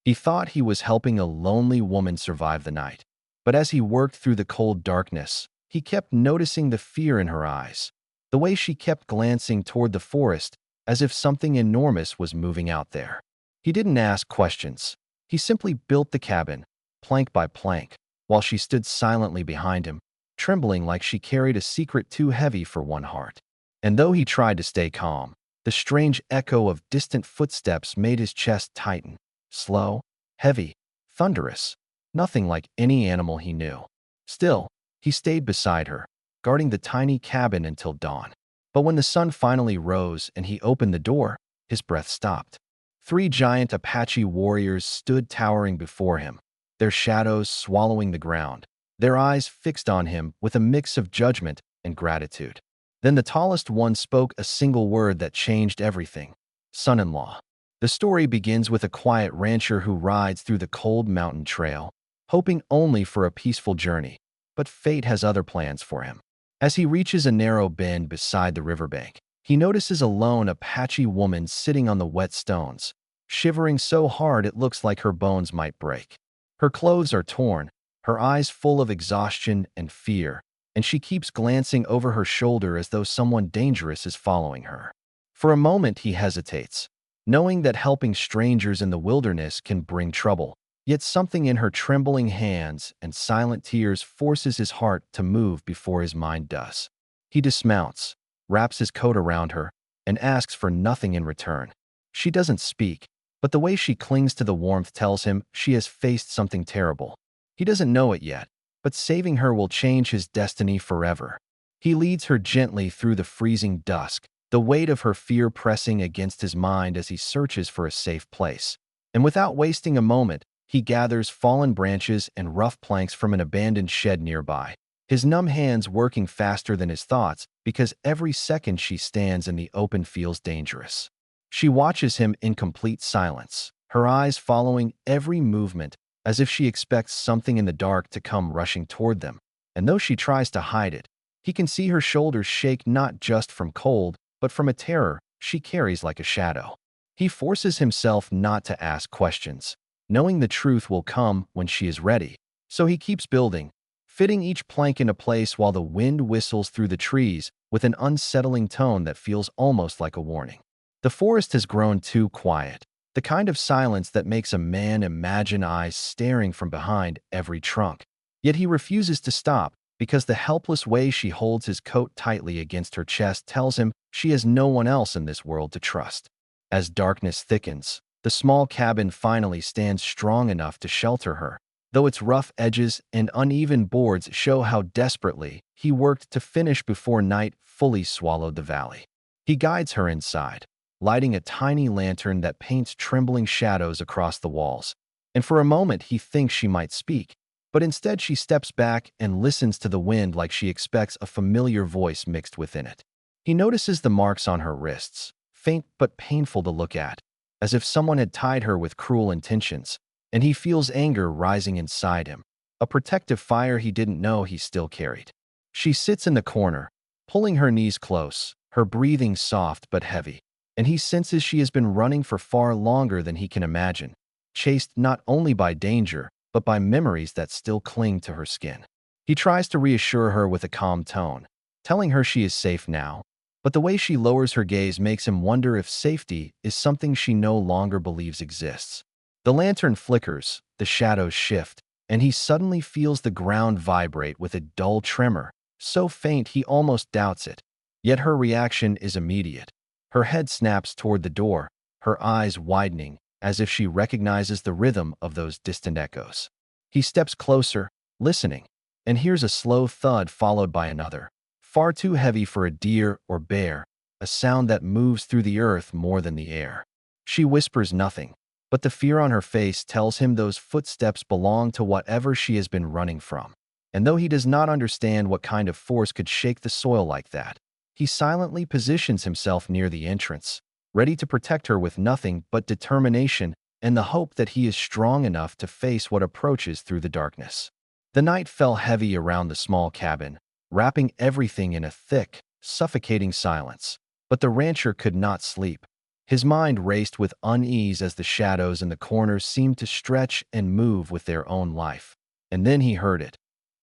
He thought he was helping a lonely woman survive the night. But as he worked through the cold darkness, he kept noticing the fear in her eyes, the way she kept glancing toward the forest as if something enormous was moving out there. He didn't ask questions. He simply built the cabin, plank by plank, while she stood silently behind him, trembling like she carried a secret too heavy for one heart. And though he tried to stay calm, the strange echo of distant footsteps made his chest tighten. Slow, heavy, thunderous, nothing like any animal he knew. Still, he stayed beside her, guarding the tiny cabin until dawn. But when the sun finally rose and he opened the door, his breath stopped. 3 giant Apache warriors stood towering before him, their shadows swallowing the ground, their eyes fixed on him with a mix of judgment and gratitude. Then the tallest one spoke a single word that changed everything. Son-in-law. The story begins with a quiet rancher who rides through the cold mountain trail, hoping only for a peaceful journey, but fate has other plans for him. As he reaches a narrow bend beside the riverbank, he notices a lone Apache woman sitting on the wet stones, shivering so hard it looks like her bones might break. Her clothes are torn, her eyes full of exhaustion and fear, and she keeps glancing over her shoulder as though someone dangerous is following her. For a moment he hesitates, knowing that helping strangers in the wilderness can bring trouble. Yet something in her trembling hands and silent tears forces his heart to move before his mind does. He dismounts, wraps his coat around her, and asks for nothing in return. She doesn't speak, but the way she clings to the warmth tells him she has faced something terrible. He doesn't know it yet, but saving her will change his destiny forever. He leads her gently through the freezing dusk, the weight of her fear pressing against his mind as he searches for a safe place. And without wasting a moment, he gathers fallen branches and rough planks from an abandoned shed nearby, his numb hands working faster than his thoughts because every second she stands in the open feels dangerous. She watches him in complete silence, her eyes following every movement as if she expects something in the dark to come rushing toward them. And though she tries to hide it, he can see her shoulders shake not just from cold, but from a terror she carries like a shadow. He forces himself not to ask questions, knowing the truth will come when she is ready. So he keeps building, fitting each plank into place while the wind whistles through the trees with an unsettling tone that feels almost like a warning. The forest has grown too quiet, the kind of silence that makes a man imagine eyes staring from behind every trunk. Yet he refuses to stop because the helpless way she holds his coat tightly against her chest tells him she has no one else in this world to trust. As darkness thickens, the small cabin finally stands strong enough to shelter her, though its rough edges and uneven boards show how desperately he worked to finish before night fully swallowed the valley. He guides her inside, lighting a tiny lantern that paints trembling shadows across the walls. And for a moment he thinks she might speak, but instead she steps back and listens to the wind like she expects a familiar voice mixed within it. He notices the marks on her wrists, faint but painful to look at, as if someone had tied her with cruel intentions, and he feels anger rising inside him, a protective fire he didn't know he still carried. She sits in the corner, pulling her knees close, her breathing soft but heavy, and he senses she has been running for far longer than he can imagine, chased not only by danger, but by memories that still cling to her skin. He tries to reassure her with a calm tone, telling her she is safe now, but the way she lowers her gaze makes him wonder if safety is something she no longer believes exists. The lantern flickers, the shadows shift, and he suddenly feels the ground vibrate with a dull tremor, so faint he almost doubts it. Yet her reaction is immediate. Her head snaps toward the door, her eyes widening, as if she recognizes the rhythm of those distant echoes. He steps closer, listening, and hears a slow thud followed by another, far too heavy for a deer or bear, a sound that moves through the earth more than the air. She whispers nothing, but the fear on her face tells him those footsteps belong to whatever she has been running from. And though he does not understand what kind of force could shake the soil like that, he silently positions himself near the entrance, ready to protect her with nothing but determination and the hope that he is strong enough to face what approaches through the darkness. The night fell heavy around the small cabin, wrapping everything in a thick, suffocating silence. But the rancher could not sleep. His mind raced with unease as the shadows in the corners seemed to stretch and move with their own life. And then he heard it.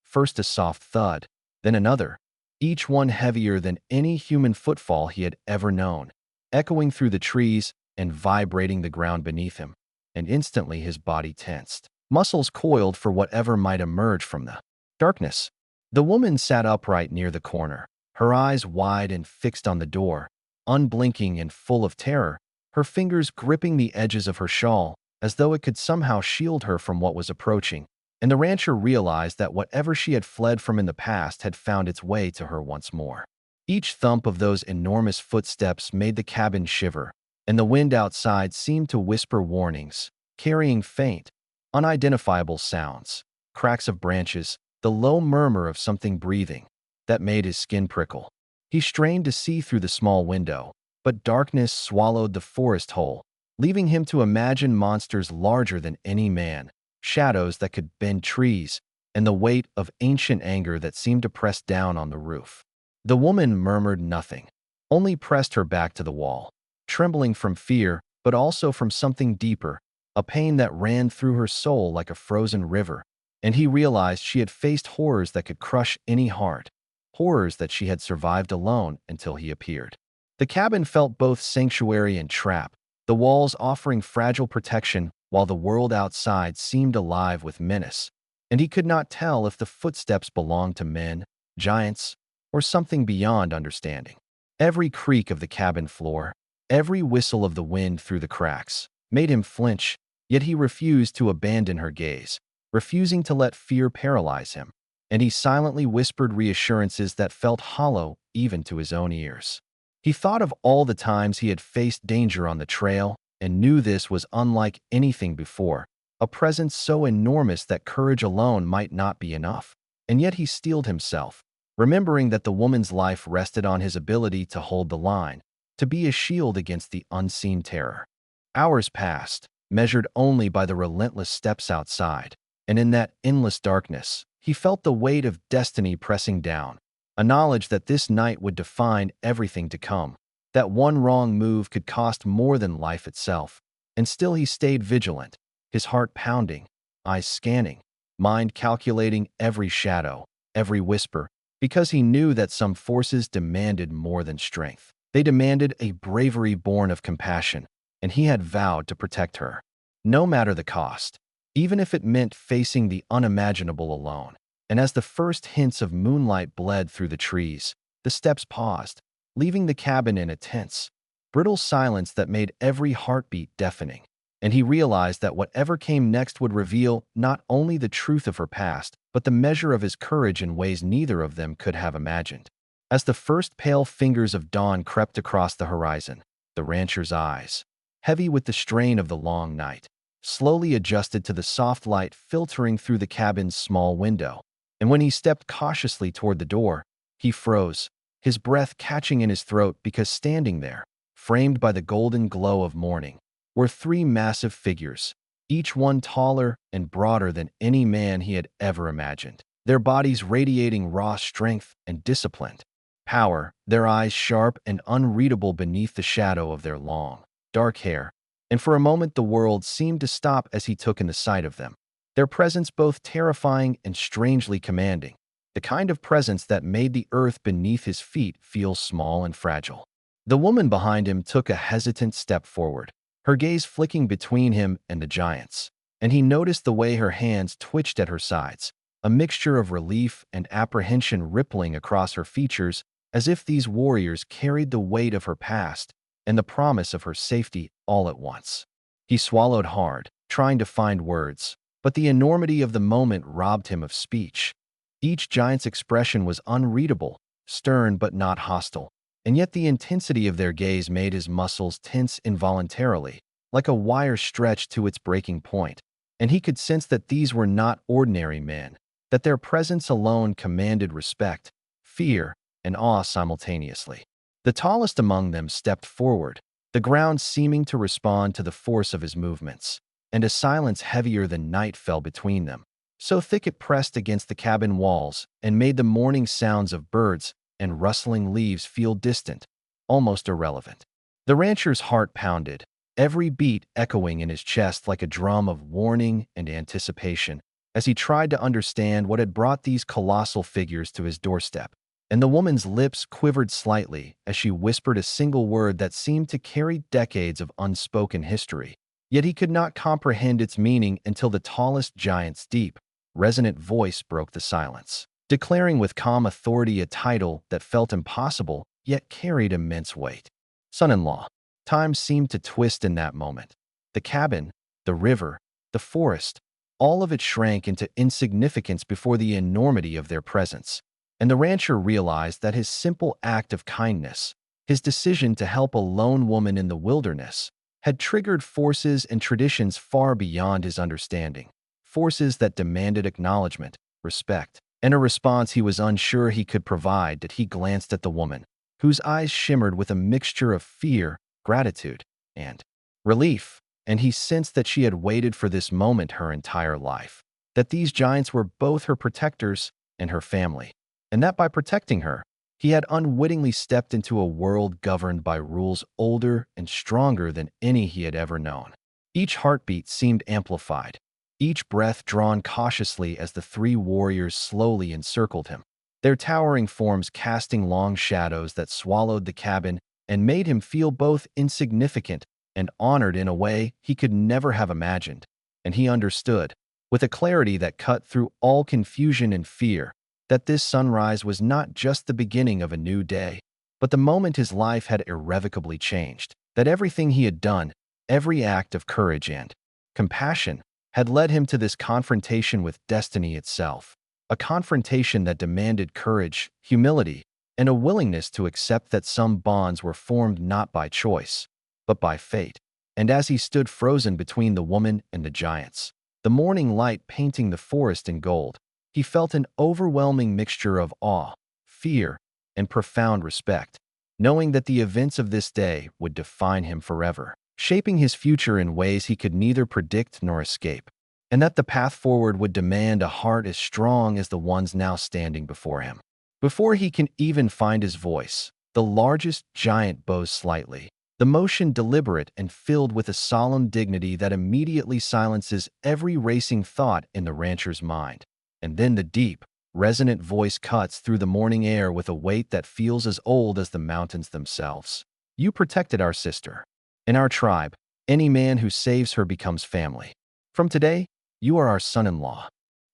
First a soft thud, then another, each one heavier than any human footfall he had ever known, echoing through the trees and vibrating the ground beneath him. And instantly his body tensed, muscles coiled for whatever might emerge from the darkness. The woman sat upright near the corner, her eyes wide and fixed on the door, unblinking and full of terror, her fingers gripping the edges of her shawl as though it could somehow shield her from what was approaching. And the rancher realized that whatever she had fled from in the past had found its way to her once more. Each thump of those enormous footsteps made the cabin shiver, and the wind outside seemed to whisper warnings, carrying faint, unidentifiable sounds, cracks of branches, the low murmur of something breathing, that made his skin prickle. He strained to see through the small window, but darkness swallowed the forest whole, leaving him to imagine monsters larger than any man, shadows that could bend trees, and the weight of ancient anger that seemed to press down on the roof. The woman murmured nothing, only pressed her back to the wall, trembling from fear, but also from something deeper, a pain that ran through her soul like a frozen river, and he realized she had faced horrors that could crush any heart, horrors that she had survived alone until he appeared. The cabin felt both sanctuary and trap, the walls offering fragile protection while the world outside seemed alive with menace, and he could not tell if the footsteps belonged to men, giants, or something beyond understanding. Every creak of the cabin floor, every whistle of the wind through the cracks, made him flinch, yet he refused to abandon her gaze, refusing to let fear paralyze him, and he silently whispered reassurances that felt hollow even to his own ears. He thought of all the times he had faced danger on the trail and knew this was unlike anything before, a presence so enormous that courage alone might not be enough. And yet he steeled himself, remembering that the woman's life rested on his ability to hold the line, to be a shield against the unseen terror. Hours passed, measured only by the relentless steps outside, and in that endless darkness, he felt the weight of destiny pressing down, a knowledge that this night would define everything to come, that one wrong move could cost more than life itself. And still he stayed vigilant, his heart pounding, eyes scanning, mind calculating every shadow, every whisper, because he knew that some forces demanded more than strength. They demanded a bravery born of compassion, and he had vowed to protect her, no matter the cost, even if it meant facing the unimaginable alone. And as the first hints of moonlight bled through the trees, the steps paused, leaving the cabin in a tense, brittle silence that made every heartbeat deafening. And he realized that whatever came next would reveal not only the truth of her past, but the measure of his courage in ways neither of them could have imagined. As the first pale fingers of dawn crept across the horizon, the rancher's eyes, heavy with the strain of the long night, slowly adjusted to the soft light filtering through the cabin's small window. And when he stepped cautiously toward the door, he froze, his breath catching in his throat because standing there, framed by the golden glow of morning, were three massive figures, each one taller and broader than any man he had ever imagined, their bodies radiating raw strength and disciplined power, their eyes sharp and unreadable beneath the shadow of their long, dark hair. And for a moment the world seemed to stop as he took in the sight of them, their presence both terrifying and strangely commanding, the kind of presence that made the earth beneath his feet feel small and fragile. The woman behind him took a hesitant step forward, her gaze flicking between him and the giants, and he noticed the way her hands twitched at her sides, a mixture of relief and apprehension rippling across her features, as if these warriors carried the weight of her past and the promise of her safety all at once. He swallowed hard, trying to find words, but the enormity of the moment robbed him of speech. Each giant's expression was unreadable, stern but not hostile, and yet the intensity of their gaze made his muscles tense involuntarily, like a wire stretched to its breaking point. And he could sense that these were not ordinary men, that their presence alone commanded respect, fear, and awe simultaneously. The tallest among them stepped forward, the ground seeming to respond to the force of his movements, and a silence heavier than night fell between them, so thick it pressed against the cabin walls and made the morning sounds of birds and rustling leaves feel distant, almost irrelevant. The rancher's heart pounded, every beat echoing in his chest like a drum of warning and anticipation, as he tried to understand what had brought these colossal figures to his doorstep. And the woman's lips quivered slightly as she whispered a single word that seemed to carry decades of unspoken history. Yet he could not comprehend its meaning until the tallest giant's deep, resonant voice broke the silence, declaring with calm authority a title that felt impossible yet carried immense weight. Son-in-law. Time seemed to twist in that moment. The cabin, the river, the forest, all of it shrank into insignificance before the enormity of their presence. And the rancher realized that his simple act of kindness, his decision to help a lone woman in the wilderness, had triggered forces and traditions far beyond his understanding, forces that demanded acknowledgement, respect, and a response he was unsure he could provide. That he glanced at the woman, whose eyes shimmered with a mixture of fear, gratitude, and relief, and he sensed that she had waited for this moment her entire life, that these giants were both her protectors and her family, and that by protecting her, he had unwittingly stepped into a world governed by rules older and stronger than any he had ever known. Each heartbeat seemed amplified, each breath drawn cautiously as the three warriors slowly encircled him, their towering forms casting long shadows that swallowed the cabin and made him feel both insignificant and honored in a way he could never have imagined. And he understood, with a clarity that cut through all confusion and fear, that this sunrise was not just the beginning of a new day, but the moment his life had irrevocably changed, that everything he had done, every act of courage and compassion, had led him to this confrontation with destiny itself, a confrontation that demanded courage, humility, and a willingness to accept that some bonds were formed not by choice, but by fate. And as he stood frozen between the woman and the giants, the morning light painting the forest in gold, he felt an overwhelming mixture of awe, fear, and profound respect, knowing that the events of this day would define him forever, shaping his future in ways he could neither predict nor escape, and that the path forward would demand a heart as strong as the ones now standing before him. Before he can even find his voice, the largest giant bows slightly, the motion deliberate and filled with a solemn dignity that immediately silences every racing thought in the rancher's mind. And then the deep, resonant voice cuts through the morning air with a weight that feels as old as the mountains themselves. You protected our sister. In our tribe, any man who saves her becomes family. From today, you are our son-in-law.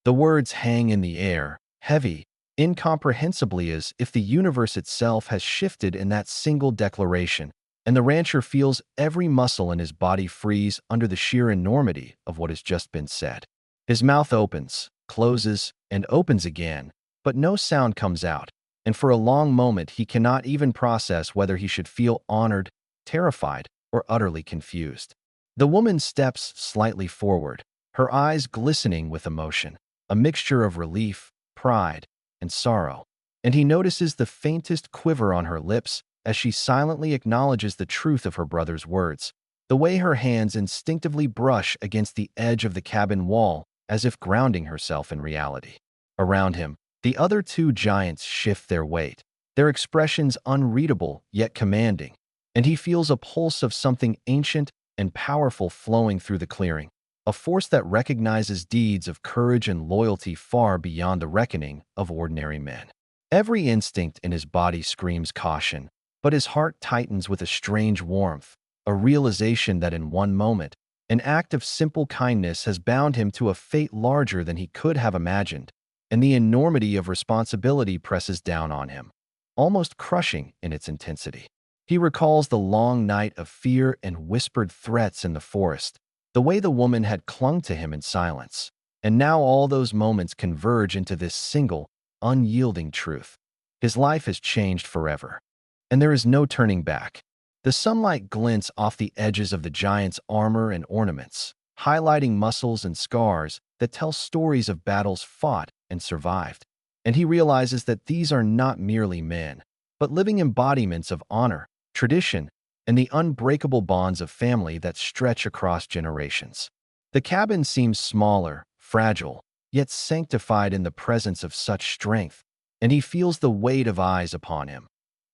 The words hang in the air, heavy, incomprehensibly, as if the universe itself has shifted in that single declaration, and the rancher feels every muscle in his body freeze under the sheer enormity of what has just been said. His mouth opens, closes, and opens again, but no sound comes out, and for a long moment he cannot even process whether he should feel honored, terrified, or utterly confused. The woman steps slightly forward, her eyes glistening with emotion, a mixture of relief, pride, and sorrow, and he notices the faintest quiver on her lips as she silently acknowledges the truth of her brother's words, the way her hands instinctively brush against the edge of the cabin wall as if grounding herself in reality. Around him, the other two giants shift their weight, their expressions unreadable yet commanding, and he feels a pulse of something ancient and powerful flowing through the clearing, a force that recognizes deeds of courage and loyalty far beyond the reckoning of ordinary men. Every instinct in his body screams caution, but his heart tightens with a strange warmth, a realization that in one moment, an act of simple kindness has bound him to a fate larger than he could have imagined, and the enormity of responsibility presses down on him, almost crushing in its intensity. He recalls the long night of fear and whispered threats in the forest, the way the woman had clung to him in silence, and now all those moments converge into this single, unyielding truth. His life has changed forever, and there is no turning back. The sunlight glints off the edges of the giant's armor and ornaments, highlighting muscles and scars that tell stories of battles fought and survived. And he realizes that these are not merely men, but living embodiments of honor, tradition, and the unbreakable bonds of family that stretch across generations. The cabin seems smaller, fragile, yet sanctified in the presence of such strength, and he feels the weight of eyes upon him.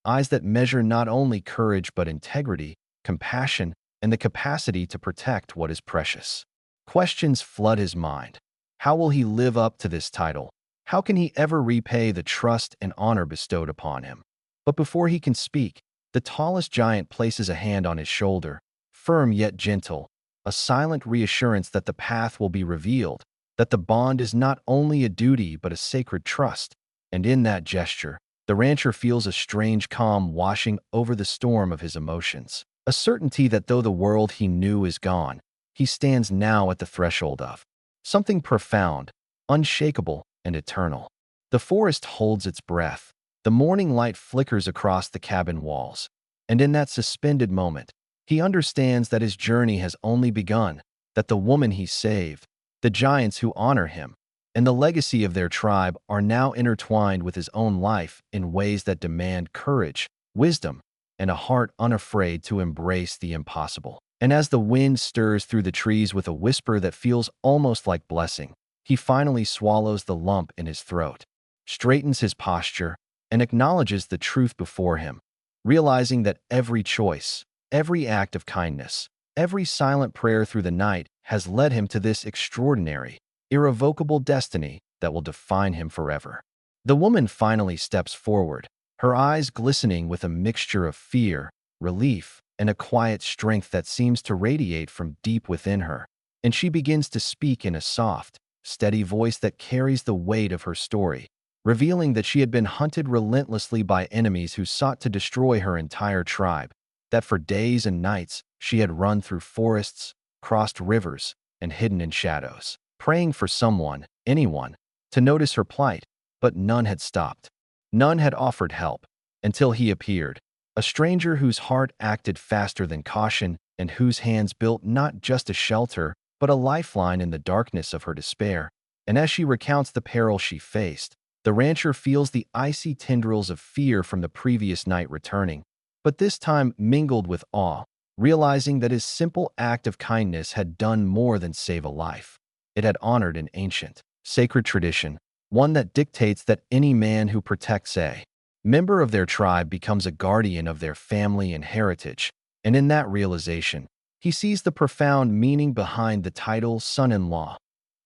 Eyes that measure not only courage but integrity, compassion, and the capacity to protect what is precious. Questions flood his mind. How will he live up to this title? How can he ever repay the trust and honor bestowed upon him? But before he can speak, the tallest giant places a hand on his shoulder, firm yet gentle, a silent reassurance that the path will be revealed, that the bond is not only a duty but a sacred trust. And in that gesture, the rancher feels a strange calm washing over the storm of his emotions, a certainty that though the world he knew is gone, he stands now at the threshold of something profound, unshakable, and eternal. The forest holds its breath. The morning light flickers across the cabin walls, and in that suspended moment, he understands that his journey has only begun, that the woman he saved, the giants who honor him, and the legacy of their tribe are now intertwined with his own life in ways that demand courage, wisdom, and a heart unafraid to embrace the impossible. And as the wind stirs through the trees with a whisper that feels almost like blessing, he finally swallows the lump in his throat, straightens his posture, and acknowledges the truth before him, realizing that every choice, every act of kindness, every silent prayer through the night has led him to this extraordinary, irrevocable destiny that will define him forever. The woman finally steps forward, her eyes glistening with a mixture of fear, relief, and a quiet strength that seems to radiate from deep within her. And she begins to speak in a soft, steady voice that carries the weight of her story, revealing that she had been hunted relentlessly by enemies who sought to destroy her entire tribe, that for days and nights she had run through forests, crossed rivers, and hidden in shadows, praying for someone, anyone, to notice her plight, but none had stopped. None had offered help, until he appeared, a stranger whose heart acted faster than caution and whose hands built not just a shelter, but a lifeline in the darkness of her despair. And as she recounts the peril she faced, the rancher feels the icy tendrils of fear from the previous night returning, but this time mingled with awe, realizing that his simple act of kindness had done more than save a life. It had honored an ancient, sacred tradition, one that dictates that any man who protects a member of their tribe becomes a guardian of their family and heritage. And in that realization, he sees the profound meaning behind the title son-in-law,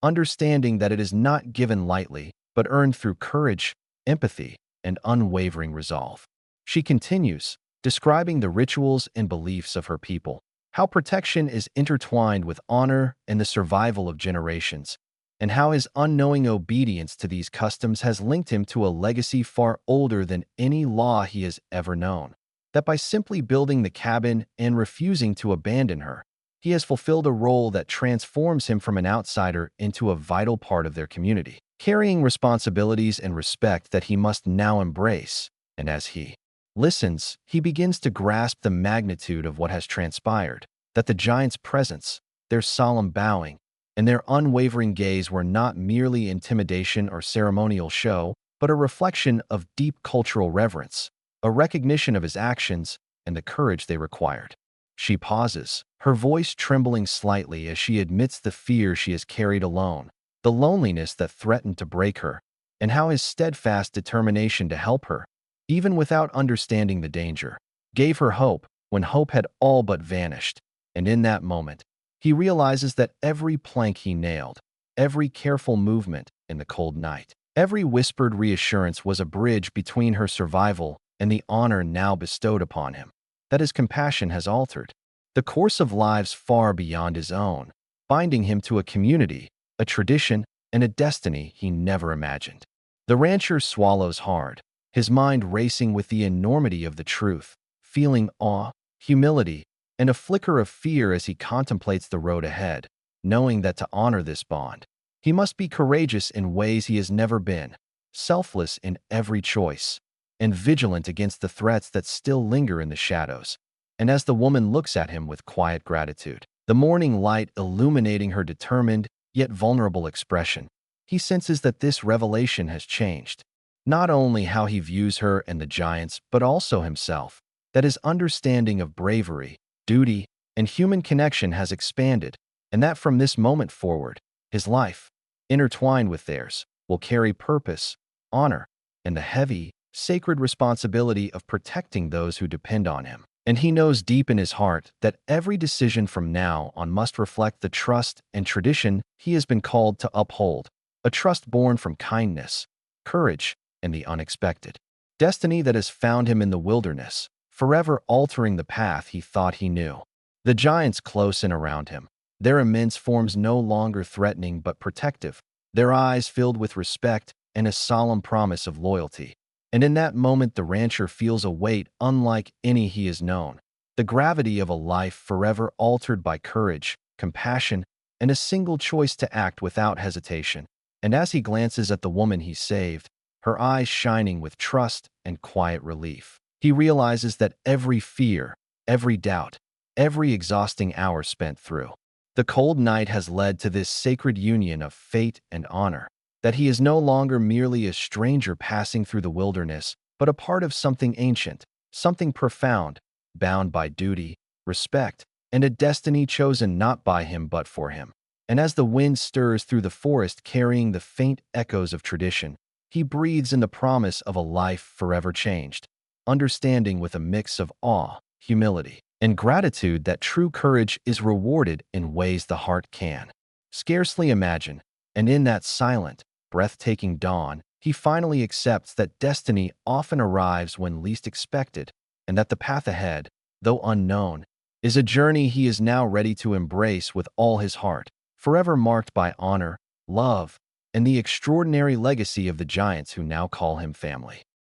understanding that it is not given lightly, but earned through courage, empathy, and unwavering resolve. She continues, describing the rituals and beliefs of her people, how protection is intertwined with honor and the survival of generations, and how his unknowing obedience to these customs has linked him to a legacy far older than any law he has ever known. That by simply building the cabin and refusing to abandon her, he has fulfilled a role that transforms him from an outsider into a vital part of their community, carrying responsibilities and respect that he must now embrace. And as he listens, he begins to grasp the magnitude of what has transpired, that the giant's presence, their solemn bowing, and their unwavering gaze were not merely intimidation or ceremonial show, but a reflection of deep cultural reverence, a recognition of his actions and the courage they required. She pauses, her voice trembling slightly as she admits the fear she has carried alone, the loneliness that threatened to break her, and how his steadfast determination to help her, even without understanding the danger, gave her hope when hope had all but vanished. And in that moment, he realizes that every plank he nailed, every careful movement in the cold night, every whispered reassurance was a bridge between her survival and the honor now bestowed upon him, that his compassion has altered the course of lives far beyond his own, binding him to a community, a tradition, and a destiny he never imagined. The rancher swallows hard, his mind racing with the enormity of the truth, feeling awe, humility, and a flicker of fear as he contemplates the road ahead, knowing that to honor this bond, he must be courageous in ways he has never been, selfless in every choice, and vigilant against the threats that still linger in the shadows. And as the woman looks at him with quiet gratitude, the morning light illuminating her determined yet vulnerable expression, he senses that this revelation has changed not only how he views her and the giants, but also himself, that his understanding of bravery, duty, and human connection has expanded, and that from this moment forward, his life, intertwined with theirs, will carry purpose, honor, and the heavy, sacred responsibility of protecting those who depend on him. And he knows deep in his heart that every decision from now on must reflect the trust and tradition he has been called to uphold, a trust born from kindness, courage, and the unexpected. Destiny that has found him in the wilderness, forever altering the path he thought he knew. The giants close in around him, their immense forms no longer threatening but protective, their eyes filled with respect and a solemn promise of loyalty. And in that moment, the rancher feels a weight unlike any he has known, the gravity of a life forever altered by courage, compassion, and a single choice to act without hesitation. And as he glances at the woman he saved, her eyes shining with trust and quiet relief, he realizes that every fear, every doubt, every exhausting hour spent through the cold night has led to this sacred union of fate and honor, that he is no longer merely a stranger passing through the wilderness, but a part of something ancient, something profound, bound by duty, respect, and a destiny chosen not by him but for him. And as the wind stirs through the forest carrying the faint echoes of tradition, he breathes in the promise of a life forever changed, understanding with a mix of awe, humility, and gratitude that true courage is rewarded in ways the heart can scarcely imagine. And in that silent, breathtaking dawn, he finally accepts that destiny often arrives when least expected, and that the path ahead, though unknown, is a journey he is now ready to embrace with all his heart, forever marked by honor, love, and the extraordinary legacy of the giants who now call him family.